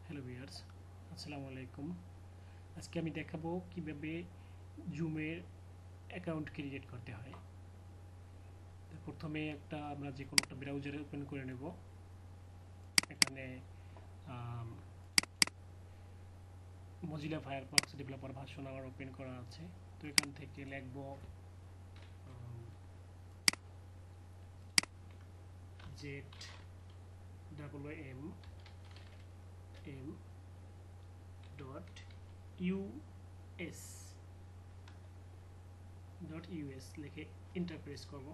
Hello viewers, আসসালামু আলাইকুম। আজকে আমি দেখাবো কিভাবে জুমের অ্যাকাউন্ট ক্রিয়েট করতে হয়। প্রথমে আমরা যে কোনো একটা ব্রাউজারে ওপেন করে নেব। এখানে মজিলা ফায়ারফক্স ডেভেলপার ভার্সন আমার ওপেন করা আছে। তো এখান থেকে লিখব ZMM.us লিখে এন্টার প্রেস করব।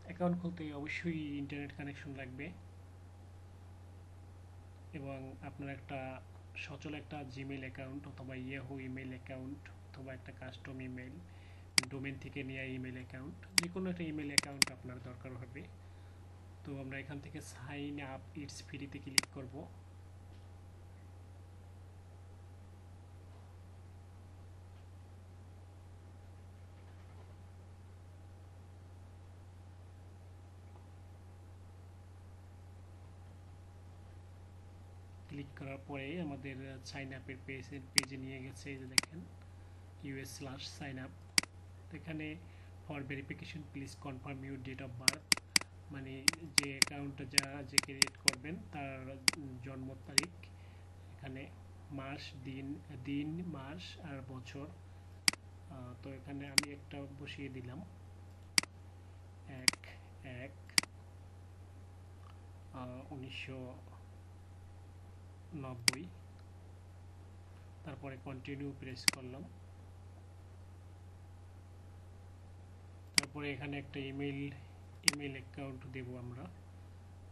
অ্যাকাউন্ট খুলতে অবশ্যই ইন্টারনেট কানেকশন লাগবে এবং আপনার একটা সচল একটা জিমেইল অ্যাকাউন্ট অথবা ইয়াহু ইমেইল অ্যাকাউন্ট অথবা একটা কাস্টম ইমেইল, ডোমেন থেকে নেওয়া ইমেইল অ্যাকাউন্ট, যে কোনো একটা ইমেইল অ্যাকাউন্ট আপনার দরকার হবে। তো আমরা এখান থেকে সাইন আপ ইটস ফ্রিতে ক্লিক করব। ক্লিক করার পরে আমাদের সাইন আপের পেজে নিয়ে গেছে। এই যে দেখেন US/sign up। এখানে for verification please confirm your date of birth, মানে যে অ্যাকাউন্টটা যে ক্রিয়েট করবেন তার জন্ম তারিখ, এখানে মাস, দিন মাস আর বছর। তো এখানে আমি একটা বসিয়ে দিলাম 1/1/1990। তারপরে কন্টিনিউ প্রেস করলাম। তারপরে এখানে একটা ইমেল অ্যাকাউন্ট দেব আমরা।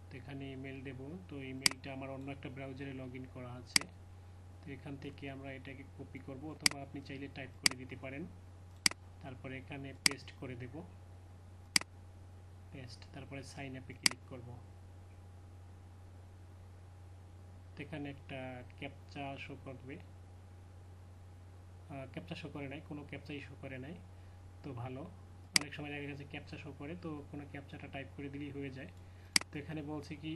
তো এখানে ইমেল দেব। তো ইমেলটা আমার অন্য একটা ব্রাউজারে লগ ইন করা আছে। তো এখান থেকে আমরা এটাকে কপি করব অথবা আপনি চাইলে টাইপ করে দিতে পারেন। তারপরে এখানে পেস্ট করে দেব, তারপরে সাইন আপে ক্লিক করব। এখানে একটা ক্যাপচা শো করবে, ক্যাপচা শো করে নাই, কোনো ক্যাপচাই শো করে নাই। তো ভালো, অনেক সময় দেখা গেছে ক্যাপচা শো করে, তো কোনো ক্যাপচাটা টাইপ করে দিলেই হয়ে যায়। তো এখানে বলছে কি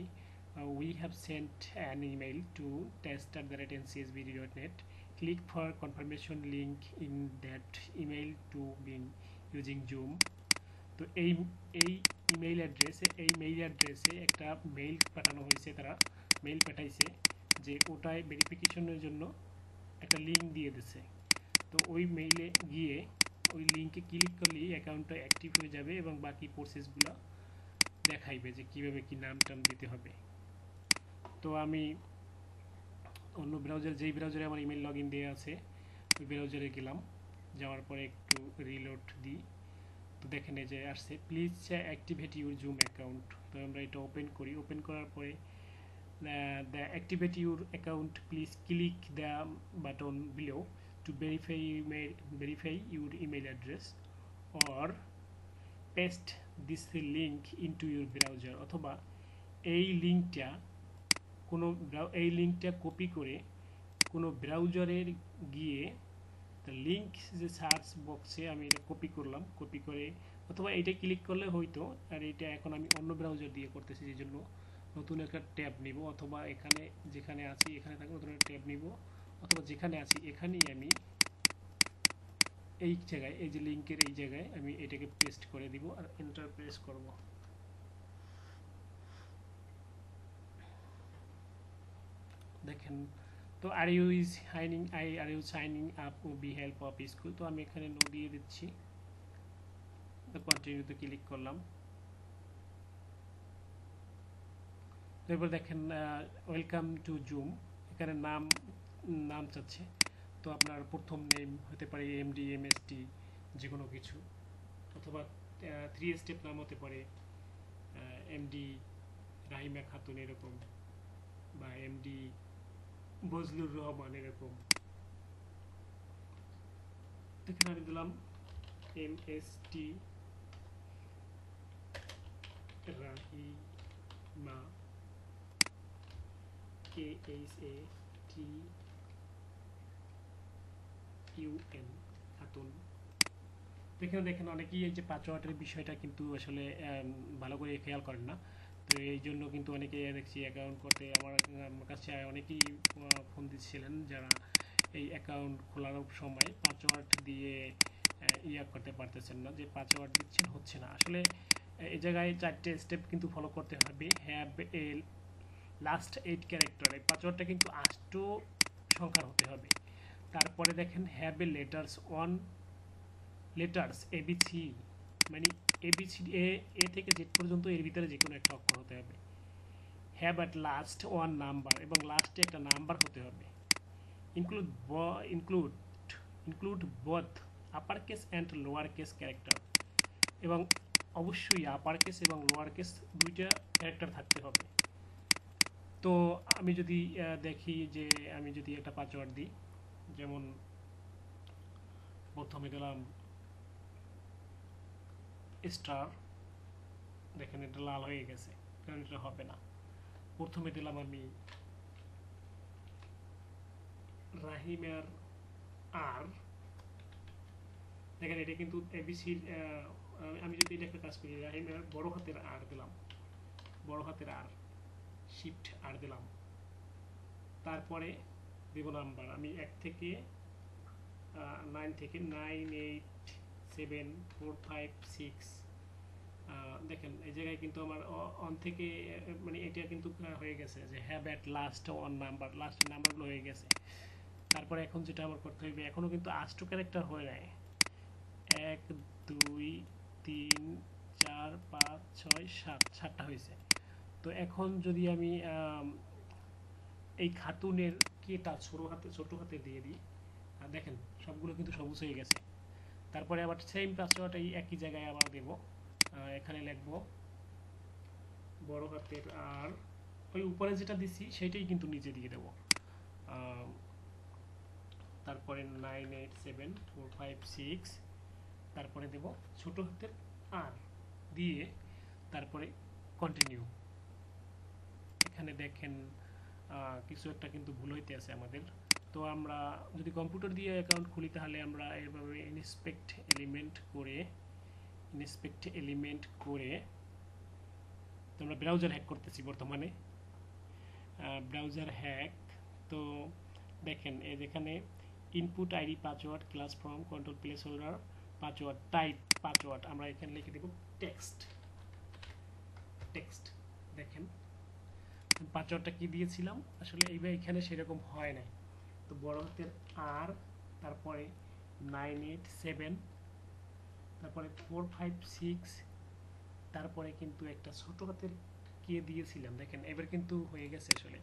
we have sent an email to test@ncsbd.net, click for confirmation link in that email to be using Zoom। তো এই মেইল অ্যাড্রেসে একটা মেইল পাঠানো হয়েছে, তারা মেইল পাঠাইছে যে ওটায় ভেরিফিকেশনের জন্য একটা লিঙ্ক দিয়ে দিছে। তো ওই মেইলে গিয়ে ওই লিঙ্কে ক্লিক করলেই অ্যাকাউন্টটা অ্যাক্টিভ হয়ে যাবে এবং বাকি প্রসেসগুলো দেখাইবে যে কীভাবে কি নাম টাম দিতে হবে। তো আমি অন্য যেই ব্রাউজারে আমার ইমেল লগ ইন দেওয়া আছে ওই ব্রাউজারে গেলাম। যাওয়ার পরে একটু রিলোড দিই। তো দেখেন এই যে আসছে please activate your zoom account. তো আমরা এটা ওপেন করি। ওপেন করার পরে the activate your account, please click the button below to verify your email address or paste this link into your browser। অথবা এই লিঙ্কটা কপি করে কোনো ব্রাউজারে গিয়ে লিঙ্ক যে সার্চ বক্সে আমি এটা কপি করলাম, কপি করে অথবা এইটা ক্লিক করলে হয়তো, আর এটা এখন আমি অন্য ব্রাউজার দিয়ে করতেছি, যে জন্য নতুন একটা ট্যাব নিব, অথবা এখানে যেখানে আছি এখানে থাকবে নতুন একটা ট্যাব নিব, অথবা যেখানে আছি এখানেই আমি এই জায়গায়, এই যে লিঙ্কের এই জায়গায় আমি এটাকে পেস্ট করে দিব আর এন্টার প্রেস করব। দেখেন তো are you signing up with help of school. তো আমি এখানে নো দিয়ে দিচ্ছি। তো কন্টিনিউতে ক্লিক করলাম। এরপর দেখেন ওয়েলকাম টু জুম, এখানে নাম চাচ্ছে। তো আপনার প্রথম নেম হতে পারে এমডি, এমএসটি, যে কোনো কিছু, অথবা 3 স্টেপ নাম হতে পারে এমডি রাহিমা খাতুন এরকম, বা এমডি বজলুর রহমান এরকম। এখানে আমি দিলাম এমএসটি রাহিমা KHATUN খাতুন। এখানে দেখেন অনেকেই এই যে পাসওয়ার্ডের বিষয়টা কিন্তু আসলে ভালো করে খেয়াল করেন না। তো এই জন্য কিন্তু অনেকে দেখছি অ্যাকাউন্ট করতে আমার কাছে অনেকেই ফোন দিচ্ছিলেন যারা এই অ্যাকাউন্ট খোলার সময় পাসওয়ার্ড দিয়ে ইয়া করতে পারতেছেন না, যে পাসওয়ার্ড দিচ্ছেন হচ্ছে না। আসলে এই জায়গায় 4টে স্টেপ কিন্তু ফলো করতে হবে। হ্যাভ এ লাস্ট 8 ক্যারেক্টার, এই পাসওয়ার্ডটা কিন্তু 8 সংখ্যার হতে হবে। তারপরে দেখেন have a letters on letters ABC, মানে এবিসি এ থেকে জেড পর্যন্ত এর ভিতরে যে কোনো একটা অক্ষর হতে হবে। Have at last one number, এবং লাস্টে একটা নাম্বার হতে হবে। Include include include both upper case and lower case character, এবং অবশ্যই আপার কেস এবং লোয়ার কেস দুইটা ক্যারেক্টার থাকতে হবে। তো আমি যদি দেখি যে আমি যদি একটা পাসওয়ার্ড দিই, যেমন প্রথমে দিলাম স্টার, দেখেন এটা লাল হয়ে গেছে, কারণ এটা হবে না। প্রথমে দিলাম আমি রাহিমের আর, দেখেন এটা কিন্তু এবিসির, আমি যদি এটা একটা কাজ করি, রাহিমের বড় হাতের আর দিলাম, বড় হাতের আর, শিফট আর দিলাম, তারপরে দেব নাম্বার। আমি 1 থেকে 9 থেকে 9 8 7 4 5 6, দেখেন এই জায়গায় কিন্তু আমার অন থেকে মানে এটা কিন্তু হয়ে গেছে যে have at last one number, last নাম্বারগুলো হয়ে গেছে। তারপরে এখন যেটা আমার করতে হবে, এখনও কিন্তু 8 ক্যারেক্টার হয়ে নাই, 1 2 3 4 5 6 7, 7টা হয়েছে। তো এখন যদি আমি এই খাতুনের কেটা ছোট হাতে দিয়ে দিই, দেখেন সবগুলো কিন্তু সবুজ হয়ে গেছে। তারপরে আবার সেম পাসওয়ার্ড এই একই জায়গায় আবার দেব, এখানে লিখবো বড় হাতের আর, ওই উপরে যেটা দিছি সেটাই কিন্তু নিচে দিয়ে দেব। তারপরে 9 8 7 4 5 6, তারপরে দেব ছোট হাতের আর দিয়ে, তারপরে কন্টিনিউ। এখানে দেখেন কিছু একটা কিন্তু ভুল হইতে আছে আমাদের। তো আমরা যদি কম্পিউটার দিয়ে অ্যাকাউন্ট খুলি তাহলে আমরা এভাবে ইনস্পেক্ট এলিমেন্ট করে তো আমরা ব্রাউজার হ্যাক করতেছি বর্তমানে, ব্রাউজার হ্যাক। তো দেখেন এই যেখানে input ID password class form control place holder password type password, আমরা এখানে লিখে দেব টেক্সট। দেখেন পাসওয়ার্ডটা কি দিয়েছিলাম, আসলে এইবার এখানে সেরকম হয় নাই। তো বড় হাতের আর, তারপরে 9 8 7, তারপরে 4 5 6, তারপরে কিন্তু একটা ছোট হাতের কে দিয়েছিলাম, দেখেন এবার কিন্তু হয়ে গেছে আসলে।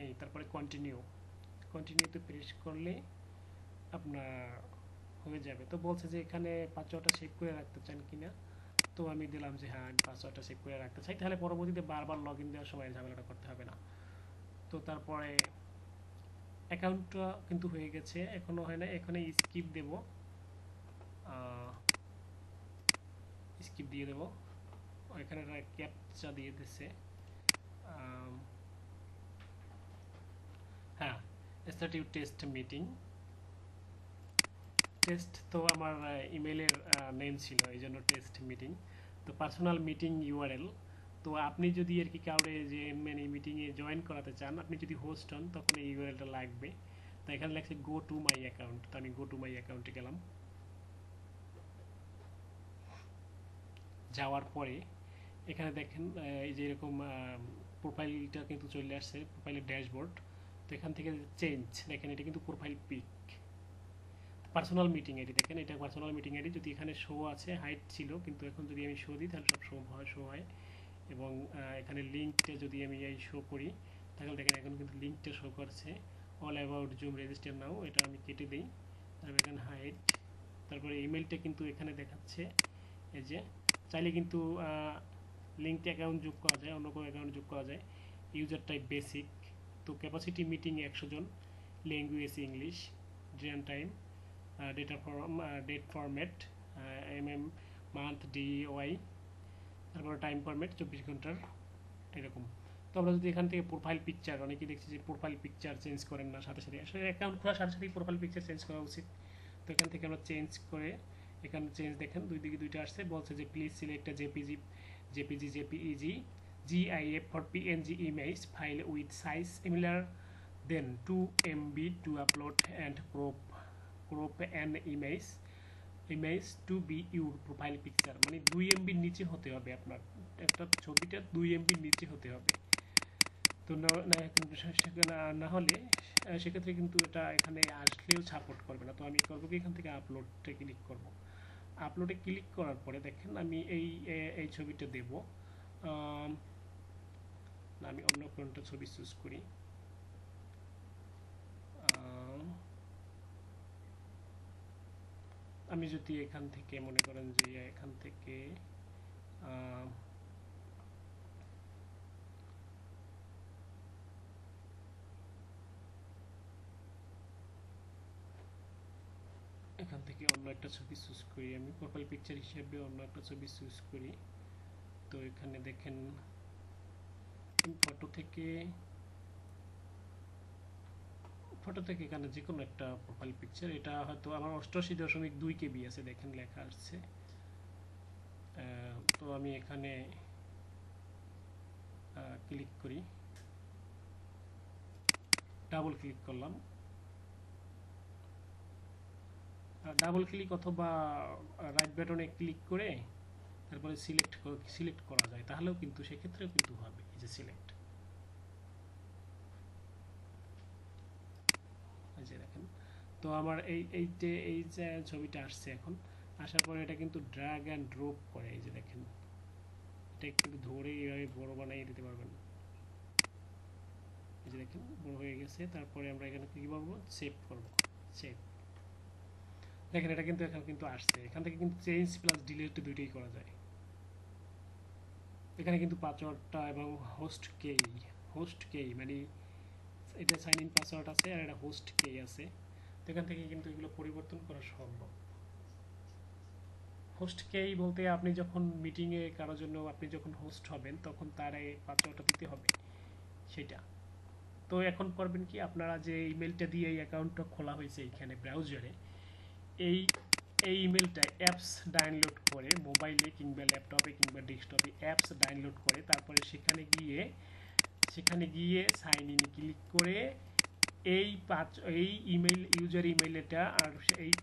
এই তারপরে কন্টিনিউতে প্রেস করলে আপনার হয়ে যাবে। তো বলছে যে এখানে পাসওয়ার্ডটা সেভ করে রাখতে চান কিনা, তো আমি দিলাম যে হ্যাঁ আমি পাসওয়ার্ডটা সেভ করে রাখতে চাই, তাহলে পরবর্তীতে বারবার লগ ইন দেওয়ার সময় ঝামেলাটা করতে হবে না। তো তারপরে অ্যাকাউন্টটা কিন্তু হয়ে গেছে, এখনো হয় না, এখানে স্কিপ দেব, স্কিপ দিয়ে দেব, এখানে ক্যাপচা দিয়ে দিচ্ছে। হ্যাঁ, start you test meeting, test তো আমার ইমেলের নেম ছিল, এই জন্য টেস্ট মিটিং। তো পার্সোনাল মিটিং ইউআরএল, তো আপনি যদি আর কি কাউরে যে মানে মিটিংয়ে জয়েন করাতে চান, আপনি যদি হোস্ট হন তখন এই ইউআরএলটা লাগবে। তো এখানে লাগছে গো টু মাই অ্যাকাউন্ট, তো আমি গো টু মাই অ্যাকাউন্টে গেলাম। যাওয়ার পরে এখানে দেখেন এই যে এরকম প্রোফাইলটা কিন্তু চলে আসছে, প্রোফাইলের ড্যাশবোর্ড। তো এখান থেকে চেঞ্জ, দেখেন এটা কিন্তু profile pic, personal meeting ID, দেখেন এটা পার্সোনাল মিটিং আইডি। যদি এখানে শো আছে, হাইট ছিল, কিন্তু এখন যদি আমি শো দিই তাহলে সব শো হয়। এবং এখানে লিঙ্কটা যদি আমি এই শো করি তাহলে দেখেন এখন কিন্তু লিঙ্কটা শো করছে, অল অ্যাবাউট জুম রেজিস্টার নাও, এটা আমি কেটে দিই। তারপর এখানে হাইট, তারপরে ইমেলটা কিন্তু এখানে দেখাচ্ছে। এই যে চাইলে কিন্তু লিঙ্কড অ্যাকাউন্ট যোগ করা যায়, অন্য কোনো অ্যাকাউন্ট যোগ করা যায়। ইউজার টাইপ বেসিক, তো ক্যাপাসিটি মিটিং 100 জন, language English, time, date format month DY, তারপরে টাইম ফরম্যাট 24 ঘন্টার, এরকম। তো আমরা যদি এখান থেকে প্রোফাইল পিকচার, অনেকেই দেখছি যে প্রোফাইল পিকচার চেঞ্জ করেন না সাথে সাথে, আসলে অ্যাকাউন্ট খোলার সাথে সাথেই প্রোফাইল পিকচার চেঞ্জ করা উচিত। তো তো এখান থেকে আমরা চেঞ্জ করে এখানে চেঞ্জ দেখেন দুই দিকে দুইটা আসছে, বলছে যে please select a JPG GIF for PNG image file with size similar then 2 MB to upload and crop an image to be your profile picture। মানে 2 MB নিচে হতে হবে, আপনার একটা ছবিটা 2 MB নিচে হতে হবে। তো না হলে সেক্ষেত্রে কিন্তু এটা এখানে আসলেও সাপোর্ট করবে না। তো আমি করবো কি, এখান থেকে আপলোডে ক্লিক করব। আপলোডে ক্লিক করার পরে দেখেন আমি এই ছবিটা দেব। আমি অন্য কোনটা ছবি চুজ করি। আমি যদি এখান থেকে মনে করেন যে এখান থেকে এখান থেকে অন্য একটা ছবি চুজ করি, আমি প্রোফাইল পিকচার হিসেবে অন্য একটা ছবি চুজ করি। তো এখানে দেখেন ফটো থেকে এখানে যে কোনো একটা প্রোফাইল পিকচার, এটা হয়তো আমার 88.2 KB আছে, দেখেন লেখা আসছে। তো আমি এখানে ক্লিক করি, ডাবল ক্লিক করলাম, ডাবল ক্লিক অথবা রাইট বাটনে ক্লিক করে তারপরে সিলেক্ট করা যায়, তাহলেও কিন্তু সেক্ষেত্রেও কিন্তু হবে। এই যে সিলেক্ট, এই যে দেখেন। তো আমার এই যে ছবিটা আসছে, এখন আসার পরে এটা কিন্তু ড্র্যাগ অ্যান্ড ড্রপ করে, এই যে দেখেন, এটা একটু ধরে এইভাবে বড় বানিয়ে দিতে পারবেন। এই যে দেখেন বড় হয়ে গেছে। তারপরে আমরা এখানে কি করবো, সেভ করব। সেভ, দেখেন এটা কিন্তু এখন কিন্তু আসছে। এখান থেকে কিন্তু চেঞ্জ প্লাস ডিলিট দুইটাই করা যায়। এখানে কিন্তু পাসওয়ার্ডটা এবং হোস্ট কে মানে এটা সাইন ইন পাসওয়ার্ড আছে আর এটা হোস্ট কে আছে। তো এখান থেকে কিন্তু এগুলো পরিবর্তন করা সম্ভব। হোস্ট কে বলতে আপনি যখন মিটিংয়ে কারোর জন্য আপনি যখন হোস্ট হবেন তখন তার এই পাসওয়ার্ডটা দিতে হবে সেটা। তো এখন করবেন কি, আপনারা যে ইমেলটা দিয়ে এই অ্যাকাউন্টটা খোলা হয়েছে এইখানে ব্রাউজারে, এই ইমেলটা অ্যাপস ডাউনলোড করে মোবাইলে কিংবা ল্যাপটপে কিংবা ডেস্কটপে অ্যাপস ডাউনলোড করে তারপরে সেখানে গিয়ে সাইন ইন ক্লিক করে এই ইউজার ইমেলটা আর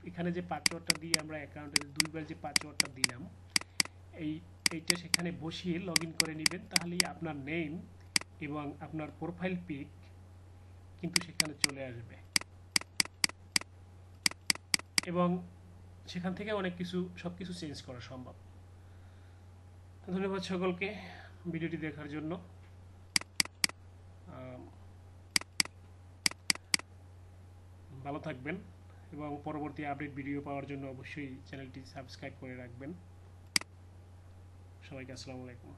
এখানে যে পাসওয়ার্ডটা দিয়ে আমরা অ্যাকাউন্টে দুইবার যে পাসওয়ার্ডটা দিলাম এইটা সেখানে বসিয়ে লগ ইন করে নেবেন। তাহলেই আপনার নেম এবং আপনার প্রোফাইল পিক কিন্তু সেখানে চলে আসবে এবং সেখান থেকে অনেক কিছু সবকিছু চেঞ্জ করা সম্ভব। ধন্যবাদ সকলকে ভিডিওটি দেখার জন্য। ভালো থাকবেন এবং পরবর্তী আপডেট ভিডিও পাওয়ার জন্য অবশ্যই চ্যানেলটি সাবস্ক্রাইব করে রাখবেন। সবাইকে আসসালামু আলাইকুম।